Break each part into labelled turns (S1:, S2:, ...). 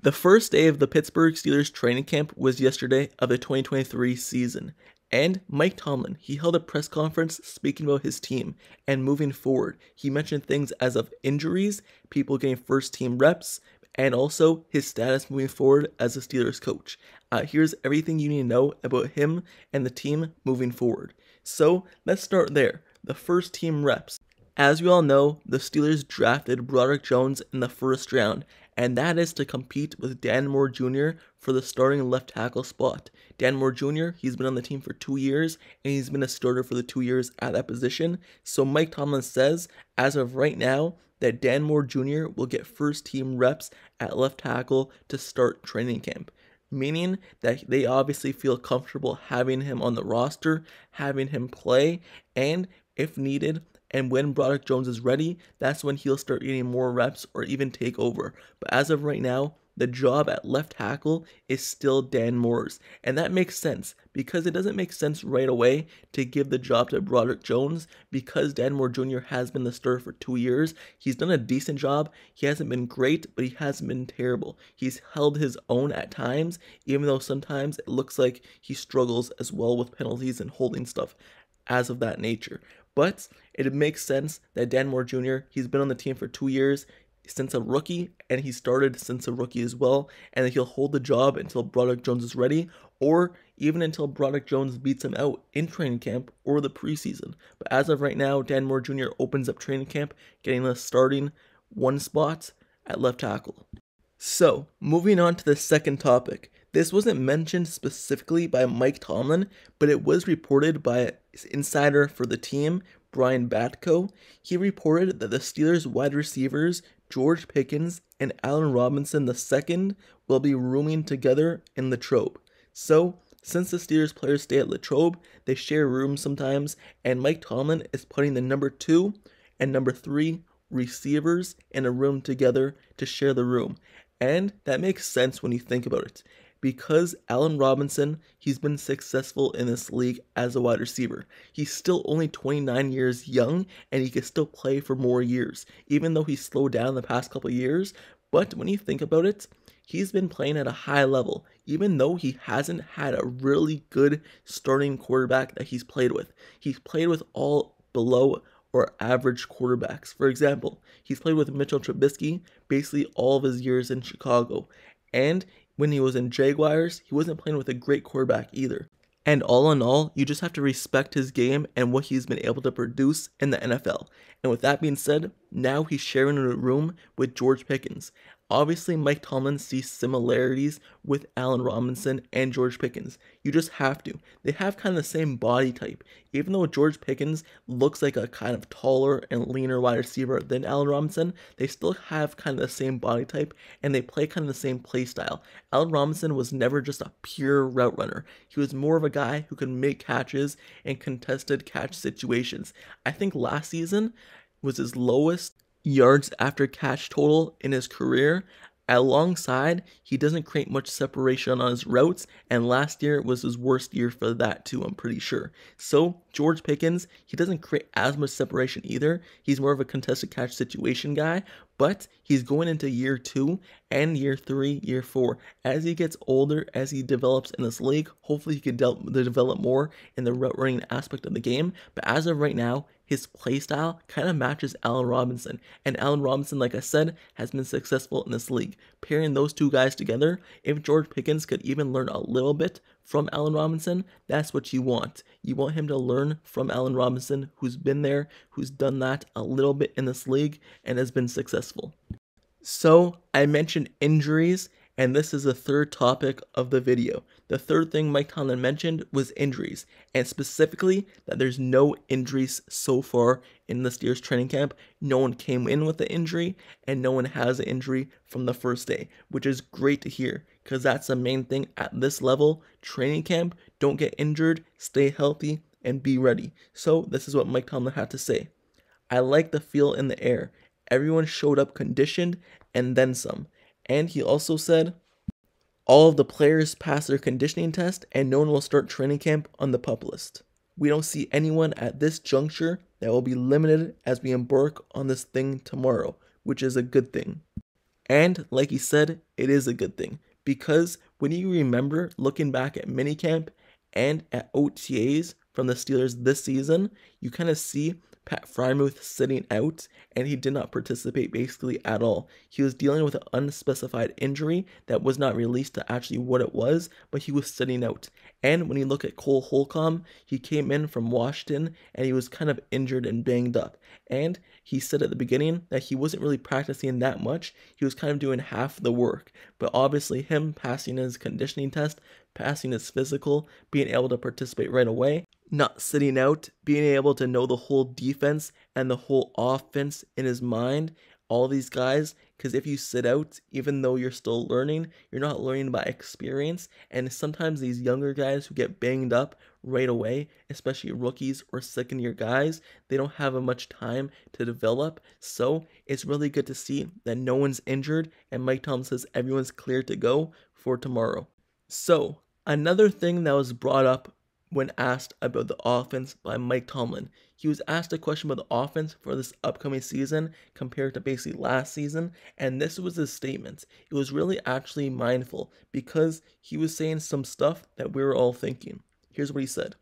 S1: The first day of the Pittsburgh Steelers training camp was yesterday of the 2023 season, and Mike Tomlin, he held a press conference speaking about his team and moving forward. He mentioned things as of injuries, people getting first team reps, and also his status moving forward as a Steelers coach. Here's everything you need to know about him and the team moving forward. So let's start there. The first team reps. As we all know, the Steelers drafted Broderick Jones in the first round, and that is to compete with Dan Moore Jr. for the starting left tackle spot. Dan Moore Jr., he's been on the team for 2 years, and he's been a starter for the 2 years at that position. So Mike Tomlin says, as of right now, that Dan Moore Jr. will get first team reps at left tackle to start training camp. Meaning that they obviously feel comfortable having him on the roster, having him play, and if needed, and when Broderick Jones is ready, that's when he'll start getting more reps or even take over. But as of right now, the job at left tackle is still Dan Moore's. And that makes sense because it doesn't make sense right away to give the job to Broderick Jones because Dan Moore Jr. has been the starter for 2 years. He's done a decent job. He hasn't been great, but he hasn't been terrible. He's held his own at times, even though sometimes it looks like he struggles as well with penalties and holding stuff as of that nature. But it makes sense that Dan Moore Jr., he's been on the team for 2 years since a rookie, and he started since a rookie as well, and that he'll hold the job until Broderick Jones is ready, or even until Broderick Jones beats him out in training camp or the preseason. But as of right now, Dan Moore Jr. opens up training camp, getting the starting 1 spot at left tackle. So, moving on to the second topic. This wasn't mentioned specifically by Mike Tomlin, but it was reported by an insider for the team, Brian Batko. He reported that the Steelers wide receivers, George Pickens and Allen Robinson II, will be rooming together in Latrobe. So, since the Steelers players stay at Latrobe, they share rooms sometimes, and Mike Tomlin is putting the number 2 and number 3 receivers in a room together to share the room. And that makes sense when you think about it. Because Allen Robinson, he's been successful in this league as a wide receiver. He's still only 29 years young, and he can still play for more years, even though he's slowed down the past couple years. But when you think about it, he's been playing at a high level, even though he hasn't had a really good starting quarterback that he's played with. He's played with all below or average quarterbacks. For example, he's played with Mitchell Trubisky basically all of his years in Chicago, and when he was in Jaguars, he wasn't playing with a great quarterback either. And all in all, you just have to respect his game and what he's been able to produce in the NFL. And with that being said, now he's sharing a room with George Pickens. Obviously, Mike Tomlin sees similarities with Allen Robinson and George Pickens. You just have to. They have kind of the same body type. Even though George Pickens looks like a kind of taller and leaner wide receiver than Allen Robinson, they still have kind of the same body type, and they play kind of the same play style. Allen Robinson was never just a pure route runner. He was more of a guy who could make catches in contested catch situations. I think last season was his lowest yards after catch total in his career. Alongside, he doesn't create much separation on his routes, and last year was his worst year for that too, I'm pretty sure. So, George Pickens, he doesn't create as much separation either. He's more of a contested catch situation guy, but he's going into year 2 and year 3, year 4. As he gets older, as he develops in this league, hopefully he can develop more in the route running aspect of the game. But as of right now, his playstyle kind of matches Allen Robinson. And Allen Robinson, like I said, has been successful in this league. Pairing those two guys together, if George Pickens could even learn a little bit from Allen Robinson, that's what you want. You want him to learn from Allen Robinson, who's been there, who's done that a little bit in this league, and has been successful. So, I mentioned injuries, and this is the third topic of the video. The third thing Mike Tomlin mentioned was injuries, and specifically that there's no injuries so far in the Steelers training camp. No one came in with an injury, and no one has an injury from the first day, which is great to hear, because that's the main thing at this level. Training camp, don't get injured, stay healthy, and be ready. So this is what Mike Tomlin had to say. I like the feel in the air. Everyone showed up conditioned, and then some. And he also said, all of the players passed their conditioning test, and no one will start training camp on the PUP list. We don't see anyone at this juncture that will be limited as we embark on this thing tomorrow, which is a good thing. And like he said, it is a good thing, because when you remember looking back at minicamp and at OTAs from the Steelers this season, you kind of see Pat Freiermuth sitting out, and he did not participate basically at all. He was dealing with an unspecified injury that was not released to actually what it was, but he was sitting out. And when you look at Cole Holcomb, he came in from Washington and he was kind of injured and banged up. And he said at the beginning that he wasn't really practicing that much. He was kind of doing half the work. But obviously him passing his conditioning test, passing his physical, being able to participate right away, not sitting out, being able to know the whole defense and the whole offense in his mind, all these guys, because if you sit out, even though you're still learning, you're not learning by experience. And sometimes these younger guys who get banged up right away, especially rookies or second year guys, they don't have much time to develop. So it's really good to see that no one's injured, and Mike Tomlin says everyone's clear to go for tomorrow. So another thing that was brought up when asked about the offense by Mike Tomlin, he was asked a question about the offense for this upcoming season compared to basically last season, and this was his statement. It was really actually mindful, because he was saying some stuff that we were all thinking. Here's what he said.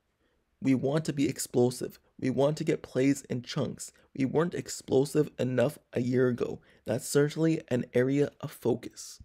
S1: We want to be explosive. We want to get plays in chunks. We weren't explosive enough a year ago. That's certainly an area of focus.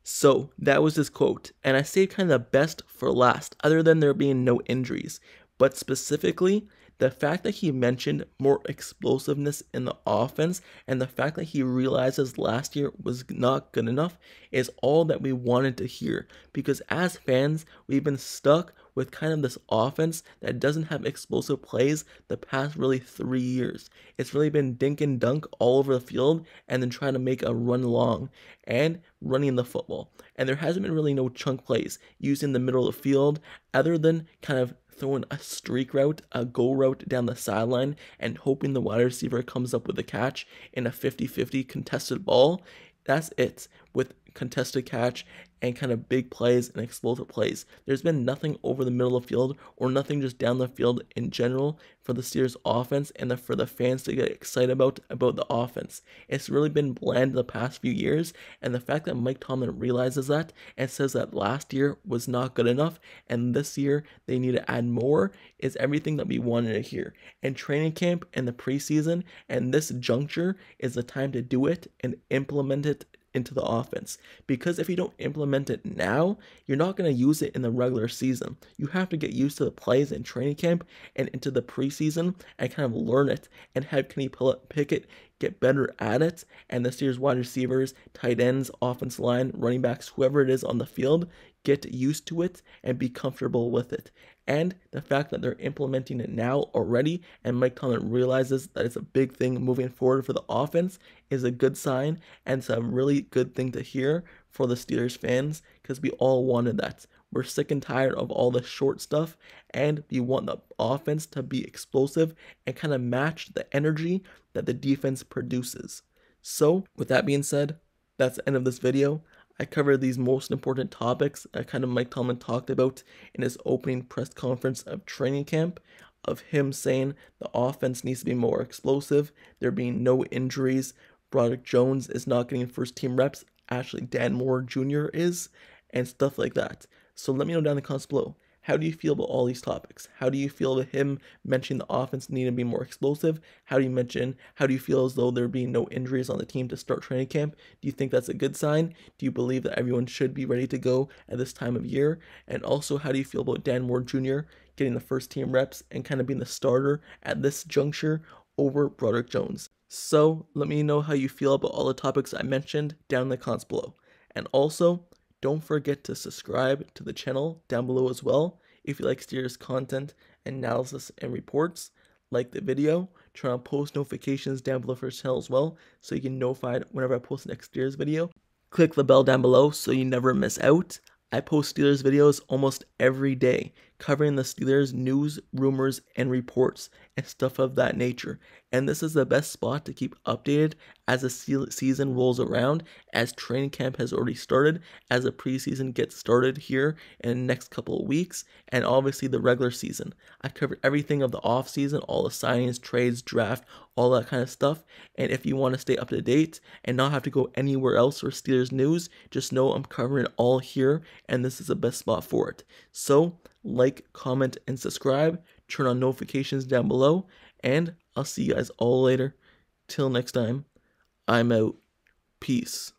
S1: So that was his quote, and I saved kind of the best for last, other than there being no injuries. But specifically, the fact that he mentioned more explosiveness in the offense and the fact that he realizes last year was not good enough is all that we wanted to hear. Because as fans, we've been stuck with kind of this offense that doesn't have explosive plays the past really 3 years. It's really been dink and dunk all over the field and then trying to make a run long and running the football. And there hasn't been really no chunk plays using the middle of the field other than kind of throwing a streak route, a go route down the sideline, and hoping the wide receiver comes up with a catch in a 50-50 contested ball. That's it with contested catch and kind of big plays and explosive plays. There's been nothing over the middle of the field or nothing just down the field in general for the Steelers offense and for the fans to get excited about the offense. It's really been bland the past few years, and the fact that Mike Tomlin realizes that and says that last year was not good enough and this year they need to add more is everything that we wanted to hear. And training camp and the preseason and this juncture is the time to do it and implement it into the offense, because if you don't implement it now, you're not going to use it in the regular season. You have to get used to the plays in training camp and into the preseason and kind of learn it and have Kenny Pickett get better at it, and the Steelers wide receivers, tight ends, offensive line, running backs, whoever it is on the field, get used to it and be comfortable with it. And the fact that they're implementing it now already and Mike Tomlin realizes that it's a big thing moving forward for the offense is a good sign, and it's a really good thing to hear for the Steelers fans, because we all wanted that. We're sick and tired of all the short stuff, and we want the offense to be explosive and kind of match the energy that the defense produces. So with that being said, that's the end of this video. I covered these most important topics that kind of Mike Tomlin talked about in his opening press conference of training camp, of him saying the offense needs to be more explosive, there being no injuries, Broderick Jones is not getting first team reps, actually Dan Moore Jr. is, and stuff like that. So let me know down in the comments below. How do you feel about all these topics? How do you feel about him mentioning the offense needing to be more explosive? How do you feel as though there being no injuries on the team to start training camp? Do you think that's a good sign? Do you believe that everyone should be ready to go at this time of year? And also, how do you feel about Dan Moore Jr. getting the first team reps and kind of being the starter at this juncture over Broderick Jones? So let me know how you feel about all the topics I mentioned down in the comments below. And also, don't forget to subscribe to the channel down below as well. If you like Steelers content, analysis, and reports, like the video, turn on post notifications down below for the channel as well, so you get notified whenever I post the next Steelers video. Click the bell down below so you never miss out. I post Steelers videos almost every day, covering the Steelers news, rumors, and reports, and stuff of that nature. And this is the best spot to keep updated as the season rolls around, as training camp has already started, as the preseason gets started here in the next couple of weeks, and obviously the regular season. I covered everything of the offseason, all the signings, trades, draft, all that kind of stuff. And if you want to stay up to date and not have to go anywhere else for Steelers news, just know I'm covering it all here, and this is the best spot for it. So, like, comment, and subscribe. Turn on notifications down below, and I'll see you guys all later. Till next time, I'm out. Peace.